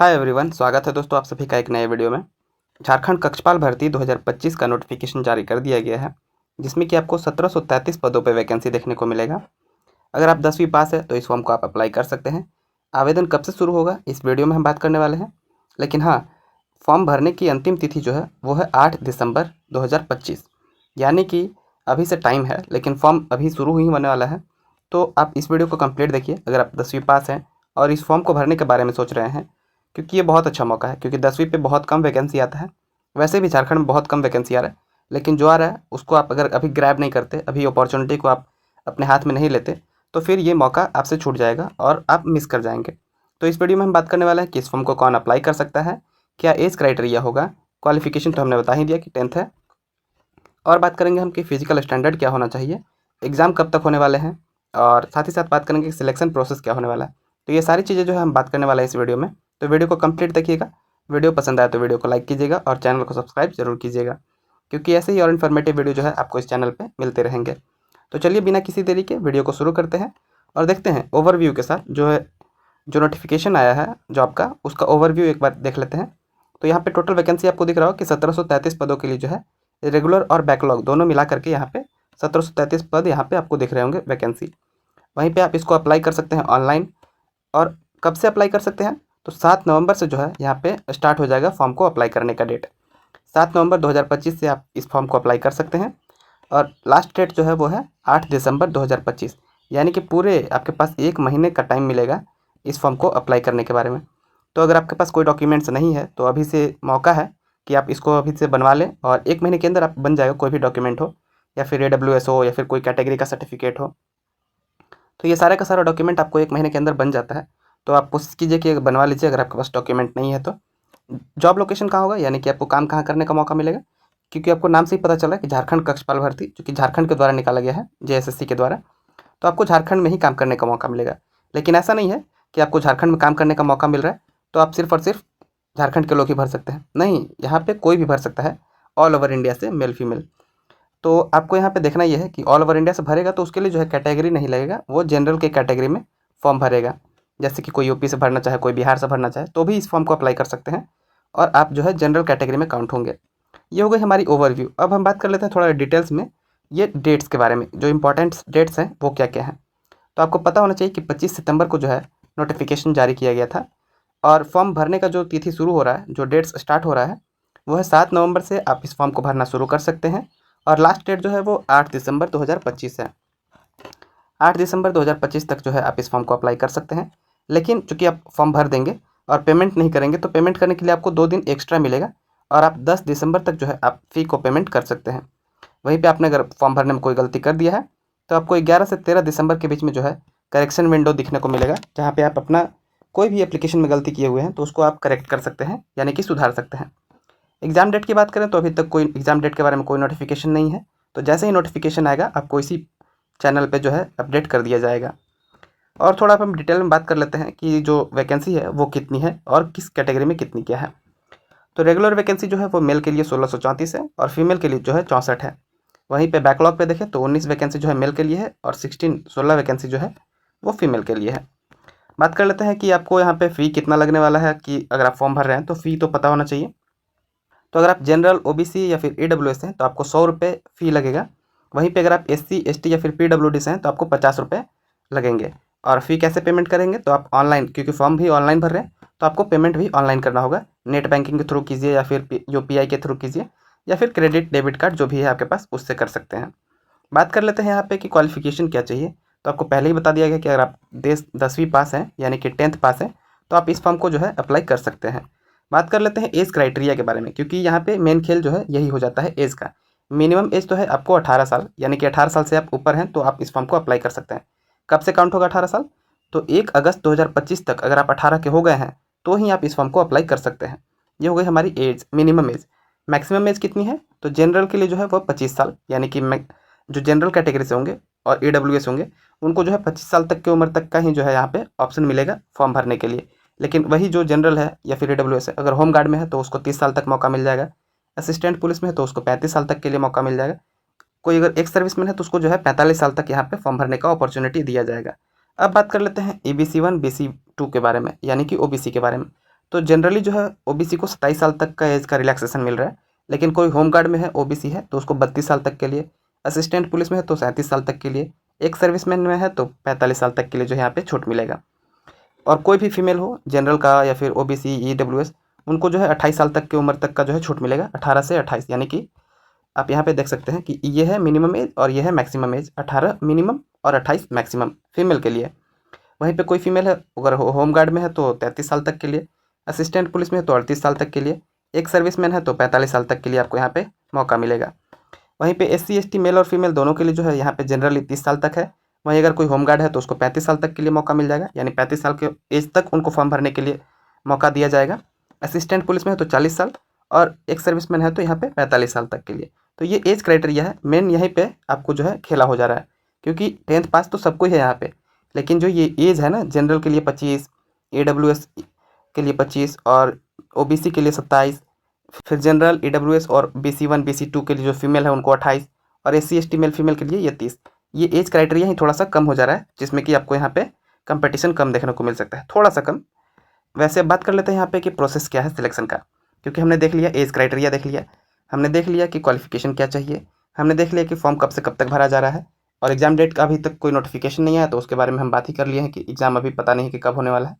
Hi everyone, स्वागत है दोस्तों आप सभी का एक नए वीडियो में। झारखंड कक्षपाल भर्ती 2025 का नोटिफिकेशन जारी कर दिया गया है, जिसमें कि आपको 1733 पदों पर वैकेंसी देखने को मिलेगा। अगर आप 10वीं पास है तो इस फॉर्म को आप अप्लाई कर सकते हैं। आवेदन कब से शुरू होगा इस वीडियो में हम बात करने वाले हैं, लेकिन हाँ, फॉर्म भरने की अंतिम तिथि जो है वो है 8 दिसंबर 2025, यानी कि अभी से टाइम है, लेकिन फॉर्म अभी शुरू ही होने वाला है। तो आप इस वीडियो को कंप्लीट देखिए अगर आप 10वीं पास हैं और इस फॉर्म को भरने के बारे में सोच रहे हैं, क्योंकि ये बहुत अच्छा मौका है। क्योंकि 10वीं पे बहुत कम वैकेंसी आता है, वैसे भी झारखंड में बहुत कम वैकेंसी आ रहा है, लेकिन जो आ रहा है उसको आप अगर अभी ग्रैब नहीं करते, अभी अपॉर्चुनिटी को आप अपने हाथ में नहीं लेते, तो फिर ये मौका आपसे छूट जाएगा और आप मिस कर जाएंगे। तो इस वीडियो में हम बात करने वाले हैं कि इस फॉर्म को कौन अप्लाई कर सकता है, क्या एज क्राइटेरिया होगा, क्वालिफिकेशन तो हमने बता ही दिया कि 10th है, और बात करेंगे हम कि फिजिकल स्टैंडर्ड क्या होना चाहिए, एग्ज़ाम कब तक होने वाले हैं, और साथ ही साथ बात करेंगे कि सिलेक्शन प्रोसेस क्या होने वाला है। तो ये सारी चीज़ें जो है हम बात करने वाले हैं इस वीडियो में। तो वीडियो को कंप्लीट देखिएगा। वीडियो पसंद आए तो वीडियो को लाइक कीजिएगा और चैनल को सब्सक्राइब जरूर कीजिएगा, क्योंकि ऐसे ही और इन्फॉर्मेटिव वीडियो जो है आपको इस चैनल पर मिलते रहेंगे। तो चलिए बिना किसी देरी के वीडियो को शुरू करते हैं और देखते हैं ओवरव्यू के साथ जो नोटिफिकेशन आया है जॉब का, उसका ओवरव्यू एक बार देख लेते हैं। तो यहाँ पे टोटल वैकेंसी आपको दिख रहा हो कि 1733 पदों के लिए जो है रेगुलर और बैकलॉग दोनों मिला करके यहाँ पे 1733 पद यहाँ पे आपको दिख रहे होंगे वैकेंसी। वहीं पे आप इसको अप्लाई कर सकते हैं ऑनलाइन। और कब से अप्लाई कर सकते हैं, तो 7 नवंबर से जो है यहाँ पे स्टार्ट हो जाएगा फॉर्म को अप्लाई करने का डेट। 7 नवंबर 2025 से आप इस फॉर्म को अप्लाई कर सकते हैं और लास्ट डेट जो है वो है 8 दिसंबर 2025, यानी कि पूरे आपके पास 1 महीने का टाइम मिलेगा इस फॉर्म को अप्लाई करने के बारे में। तो अगर आपके पास कोई डॉक्यूमेंट्स नहीं है तो अभी से मौका है कि आप इसको अभी से बनवा लें और 1 महीने के अंदर आप बन जाएगा। कोई भी डॉक्यूमेंट हो या फिर AWS हो या फिर कोई कैटेगरी का सर्टिफिकेट हो, तो ये सारा का सारा डॉक्यूमेंट आपको 1 महीने के अंदर बन जाता है। तो आप कोशिश कीजिए कि बनवा लीजिए अगर आपके पास डॉक्यूमेंट नहीं है तो। जॉब लोकेशन कहाँ होगा, यानी कि आपको काम कहाँ करने का मौका मिलेगा, क्योंकि आपको नाम से ही पता चला है कि झारखंड कक्षपाल भर्ती, जो कि झारखंड के द्वारा निकाला गया है, JSSC के द्वारा। तो आपको झारखंड में ही काम करने का मौका मिलेगा। लेकिन ऐसा नहीं है कि आपको झारखंड में काम करने का मौका मिल रहा है तो आप सिर्फ और सिर्फ झारखंड के लोग ही भर सकते हैं, नहीं, यहाँ पे कोई भी भर सकता है, ऑल ओवर इंडिया से, मेल फीमेल। तो आपको यहाँ पे देखना ये है कि ऑल ओवर इंडिया से भरेगा तो उसके लिए जो है कैटेगरी नहीं लगेगा, वो जनरल के कैटेगरी में फॉर्म भरेगा। जैसे कि कोई यूपी से भरना चाहे, कोई बिहार से भरना चाहे, तो भी इस फॉर्म को अप्लाई कर सकते हैं और आप जो है जनरल कैटेगरी में काउंट होंगे। ये हो गई हमारी ओवरव्यू। अब हम बात कर लेते हैं थोड़ा डिटेल्स में ये डेट्स के बारे में, जो इंपॉर्टेंट डेट्स हैं वो क्या क्या हैं। तो आपको पता होना चाहिए कि 25 सितंबर को जो है नोटिफिकेशन जारी किया गया था और फॉर्म भरने का जो तिथि शुरू हो रहा है, जो डेट्स स्टार्ट हो रहा है, वो है 7 नवंबर से आप इस फॉर्म को भरना शुरू कर सकते हैं और लास्ट डेट जो है वो 8 दिसंबर 2025 है। 8 दिसंबर 2025 तक जो है आप इस फॉर्म को अप्लाई कर सकते हैं। लेकिन चूंकि आप फॉर्म भर देंगे और पेमेंट नहीं करेंगे तो पेमेंट करने के लिए आपको 2 दिन एक्स्ट्रा मिलेगा और आप 10 दिसंबर तक जो है आप फ़ी को पेमेंट कर सकते हैं। वहीं पे आपने अगर फॉर्म भरने में कोई गलती कर दिया है तो आपको 11 से 13 दिसंबर के बीच में जो है करेक्शन विंडो दिखने को मिलेगा, जहाँ पे आप अपना कोई भी एप्लीकेशन में गलती किए हुए हैं तो उसको आप करेक्ट कर सकते हैं, यानी कि सुधार सकते हैं। एग्ज़ाम डेट की बात करें तो अभी तक कोई एग्ज़ाम डेट के बारे में कोई नोटिफिकेशन नहीं है, तो जैसे ही नोटिफिकेशन आएगा आपको इसी चैनल पे जो है अपडेट कर दिया जाएगा। और थोड़ा हम डिटेल में बात कर लेते हैं कि जो वैकेंसी है वो कितनी है और किस कैटेगरी में कितनी क्या है। तो रेगुलर वैकेंसी जो है वो मेल के लिए 1634 है और फीमेल के लिए जो है 64 है। वहीं पे बैकलॉग पे देखें तो 19 वैकेंसी जो है मेल के लिए है और 16 वैकेंसी जो है वो फीमेल के लिए है। बात कर लेते हैं कि आपको यहाँ पे फ़ी कितना लगने वाला है, कि अगर आप फॉर्म भर रहे हैं तो फ़ी तो पता होना चाहिए। तो अगर आप जनरल, OBC या फिर AWS हैं तो आपको 100 रुपये फ़ी लगेगा। वहीं पे अगर आप SC ST या फिर PWD से हैं तो आपको 50 रुपये लगेंगे। और फ़ी कैसे पेमेंट करेंगे, तो आप ऑनलाइन, क्योंकि फॉर्म भी ऑनलाइन भर रहे हैं तो आपको पेमेंट भी ऑनलाइन करना होगा। नेट बैंकिंग के थ्रू कीजिए या फिर UPI के थ्रू कीजिए या फिर क्रेडिट डेबिट कार्ड जो भी है आपके पास उससे कर सकते हैं। बात कर लेते हैं यहाँ पे कि क्वालिफिकेशन क्या चाहिए। तो आपको पहले ही बता दिया गया कि अगर आप 10वीं पास हैं, यानी कि 10th पास हैं, तो आप इस फॉर्म को जो है अप्लाई कर सकते हैं। बात कर लेते हैं एज क्राइटेरिया के बारे में, क्योंकि यहाँ पे मेन खेल जो है यही हो जाता है एज का। मिनिमम एज तो है आपको 18 साल, यानी कि 18 साल से आप ऊपर हैं तो आप इस फॉर्म को अप्लाई कर सकते हैं। कब से काउंट होगा 18 साल, तो 1 अगस्त 2025 तक अगर आप 18 के हो गए हैं तो ही आप इस फॉर्म को अप्लाई कर सकते हैं। ये हो गई हमारी age, minimum age. Maximum age कितनी है, तो जनरल के लिए जो है वो 25 साल, यानी कि जो जनरल कैटेगरी से होंगे और AWS होंगे उनको जो है 25 साल तक की उम्र तक का ही जो है यहाँ पे ऑप्शन मिलेगा फॉर्म भरने के लिए। लेकिन वही जो जनरल है या फिर AWS है, अगर होम गार्ड में है तो उसको 30 साल तक मौका मिल जाएगा। असिस्टेंट पुलिस में है तो उसको 35 साल तक के लिए मौका मिल जाएगा। कोई अगर एक्स सर्विसमैन है तो उसको जो है 45 साल तक यहाँ पे फॉर्म भरने का अपॉर्चुनिटी दिया जाएगा। अब बात कर लेते हैं ABC 1 BC 2 के बारे में, यानी कि OBC के बारे में। तो जनरली जो है ओबीसी को 27 साल तक का एज का रिलैक्सेशन मिल रहा है, लेकिन कोई होमगार्ड में है ओबीसी है तो उसको 32 साल तक के लिए, असिस्टेंट पुलिस में है तो 37 साल तक के लिए, एक सर्विसमैन में है तो 45 साल तक के लिए जो है यहाँ पे छूट मिलेगा। और कोई भी फीमेल हो जनरल का या फिर ओबीसी ईडब्ल्यूएस, उनको जो है 28 साल तक की उम्र तक का जो है छूट मिलेगा, 18 से 28, यानी कि आप यहाँ पे देख सकते हैं कि ये है मिनिमम एज और ये है मैक्सिमम एज, 18 मिनिमम और 28 मैक्सिमम फीमेल के लिए। वहीं पे कोई फीमेल है अगर होमगार्ड में है तो 33 साल तक के लिए, असिस्टेंट पुलिस में है तो 38 साल तक के लिए, एक सर्विसमैन है तो 45 साल तक के लिए आपको यहाँ पे मौका मिलेगा। वहीं पे SC ST मेल और फीमेल दोनों के लिए जो है यहाँ पे जनरली 30 साल तक है। वहीं अगर कोई होमगार्ड है तो उसको 35 साल तक के लिए मौका मिल जाएगा, यानी 35 साल के एज तक उनको फॉर्म भरने के लिए मौका दिया जाएगा। असिस्टेंट पुलिस में है तो 40 साल और एक सर्विसमैन है तो यहाँ पे 45 साल तक के लिए। तो ये एज क्राइटेरिया है, मेन यहीं पे आपको जो है खेला हो जा रहा है, क्योंकि 10th पास तो सबको ही है यहाँ पे, लेकिन जो ये एज है ना, जनरल के लिए 25, AWS के लिए 25 और OBC के लिए 27, फिर जनरल AWS और BC1 BC2 के लिए जो फीमेल है उनको 28 और SC ST मेल फीमेल के लिए ये 30। ये एज क्राइटेरिया ही थोड़ा सा कम हो जा रहा है, जिसमें कि आपको यहाँ पे कंपटीशन कम देखने को मिल सकता है, थोड़ा सा कम। वैसे अब बात कर लेते हैं यहाँ पे कि प्रोसेस क्या है सिलेक्शन का, क्योंकि हमने देख लिया एज क्राइटेरिया देख लिया, हमने देख लिया कि क्वालिफिकेशन क्या चाहिए, हमने देख लिया कि फॉर्म कब से कब तक भरा जा रहा है, और एग्जाम डेट का अभी तक कोई नोटिफिकेशन नहीं आया तो उसके बारे में हम बात ही कर लिए हैं कि एग्ज़ाम अभी पता नहीं कि कब होने वाला है।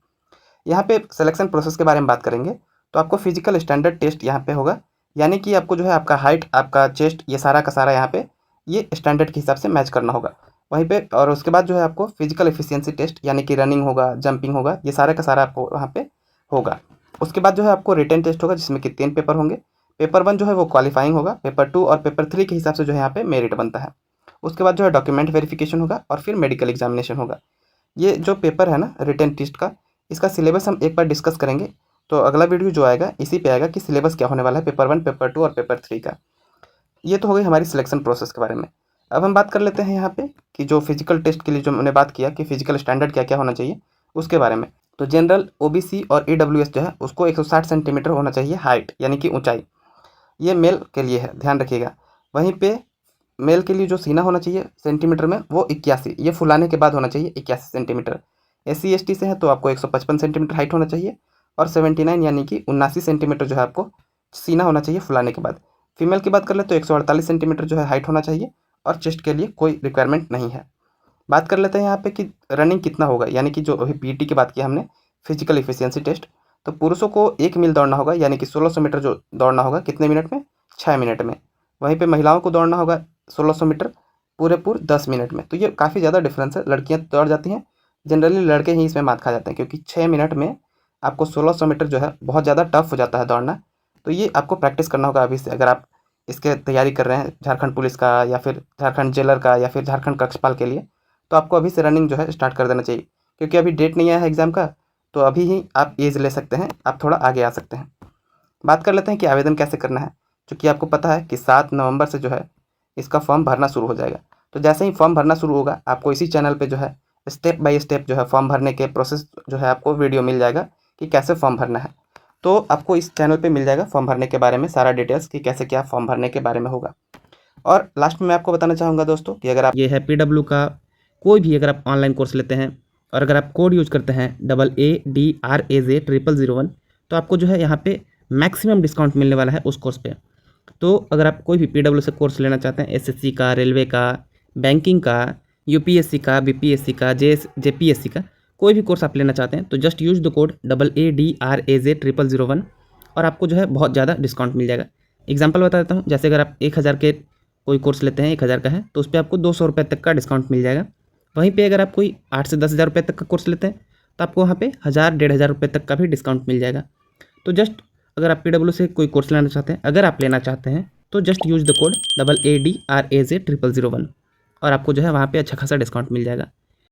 यहाँ पे सिलेक्शन प्रोसेस के बारे में बात करेंगे तो आपको फिजिकल स्टैंडर्ड टेस्ट यहाँ पे होगा, यानी कि आपको जो है आपका हाइट, आपका चेस्ट, ये सारा का सारा यहाँ पे ये स्टैंडर्ड के हिसाब से मैच करना होगा वहीं पे। और उसके बाद जो है आपको फिजिकल एफिशिएंसी टेस्ट, यानी कि रनिंग होगा, जंपिंग होगा, ये सारा का सारा आपको वहाँ पे होगा। उसके बाद जो है आपको रिटन टेस्ट होगा, जिसमें कि 3 पेपर होंगे। पेपर 1 जो है वो क्वालिफाइंग होगा, पेपर 2 और पेपर 3 के हिसाब से जो है यहाँ पे मेरिट बनता है। उसके बाद जो है डॉक्यूमेंट वेरिफिकेशन होगा और फिर मेडिकल एग्जामिनेशन होगा। ये जो पेपर है ना रिटन टेस्ट का, इसका सिलेबस हम एक बार डिस्कस करेंगे, तो अगला वीडियो जो आएगा इसी पे आएगा कि सिलेबस क्या होने वाला है पेपर 1, पेपर 2 और पेपर 3 का। ये तो हो गई हमारी सिलेक्शन प्रोसेस के बारे में। अब हम बात कर लेते हैं यहाँ पे कि जो फिजिकल टेस्ट के लिए जो मैंने बात किया कि फिजिकल स्टैंडर्ड क्या क्या होना चाहिए उसके बारे में। तो जनरल OBC और AWS जो है उसको 160 सेंटीमीटर होना चाहिए हाइट, यानी कि ऊंचाई, ये मेल के लिए है, ध्यान रखिएगा। वहीं पे मेल के लिए जो सीना होना चाहिए सेंटीमीटर में वो 81, ये फुलाने के बाद होना चाहिए 81 सेंटीमीटर। SC ST से है तो आपको 155 सेंटीमीटर हाइट होना चाहिए और 79 यानी कि 79 सेंटीमीटर जो है आपको सीना होना चाहिए फुलाने के बाद। फीमेल की बात कर ले तो 148 सेंटीमीटर जो है हाइट होना चाहिए और चेस्ट के लिए कोई रिक्वायरमेंट नहीं है। बात कर लेते हैं यहाँ पे कि रनिंग कितना होगा, यानी कि जो अभी PT की बात की हमने फिजिकल एफिशिएंसी टेस्ट, तो पुरुषों को 1 मील दौड़ना होगा, यानी कि 1600 मीटर जो दौड़ना होगा कितने मिनट में, 6 मिनट में। वहीं पे महिलाओं को दौड़ना होगा 1600 मीटर पूरे 10 मिनट में। तो ये काफ़ी ज़्यादा डिफरेंस है, लड़कियाँ दौड़ जाती हैं, जनरली लड़के ही इसमें मात खा जाते हैं, क्योंकि 6 मिनट में आपको 1600 मीटर जो है बहुत ज़्यादा टफ हो जाता है दौड़ना। तो ये आपको प्रैक्टिस करना होगा अभी से, अगर आप इसके तैयारी कर रहे हैं झारखंड पुलिस का या फिर झारखंड जेलर का या फिर झारखंड कक्षपाल के लिए, तो आपको अभी से रनिंग जो है स्टार्ट कर देना चाहिए, क्योंकि अभी डेट नहीं आया है एग्ज़ाम का, तो अभी ही आप एज ले सकते हैं, आप थोड़ा आगे आ सकते हैं। बात कर लेते हैं कि आवेदन कैसे करना है, क्योंकि आपको पता है कि 7 नवंबर से जो है इसका फॉर्म भरना शुरू हो जाएगा। तो जैसे ही फॉर्म भरना शुरू होगा आपको इसी चैनल पे जो है स्टेप बाय स्टेप जो है फॉर्म भरने के प्रोसेस जो है आपको वीडियो मिल जाएगा कि कैसे फॉर्म भरना है। तो आपको इस चैनल पे मिल जाएगा फॉर्म भरने के बारे में सारा डिटेल्स कि कैसे क्या फॉर्म भरने के बारे में होगा। और लास्ट में मैं आपको बताना चाहूँगा दोस्तों कि अगर आप ये है PW का कोई भी अगर आप ऑनलाइन कोर्स लेते हैं और अगर आप कोड यूज करते हैं AADRAJ0001, तो आपको जो है यहाँ पे मैक्सिमम डिस्काउंट मिलने वाला है उस कोर्स पे। तो अगर आप कोई भी PW से कोर्स लेना चाहते हैं, SSC का, रेलवे का, बैंकिंग का, UPSC का, BPSC का, JPSC का, कोई भी कोर्स आप लेना चाहते हैं तो just use the code AADRAJ0001 और आपको जो है बहुत ज़्यादा डिस्काउंट मिल जाएगा। एग्जांपल बता देता हूँ, जैसे अगर आप 1000 के कोई कोर्स लेते हैं, 1000 का है तो उस पर आपको 200 रुपये तक का डिस्काउंट मिल जाएगा। वहीं पे अगर आप कोई 8 से 10 हज़ार रुपये तक का कोर्स लेते हैं तो आपको वहाँ पे 1000-1500 रुपये तक का भी डिस्काउंट मिल जाएगा। तो जस्ट अगर आप PW से कोई कोर्स लेना चाहते हैं, अगर आप लेना चाहते हैं तो just use the code AADRAJ0001 और आपको जो है वहाँ पे अच्छा खासा डिस्काउंट मिल जाएगा।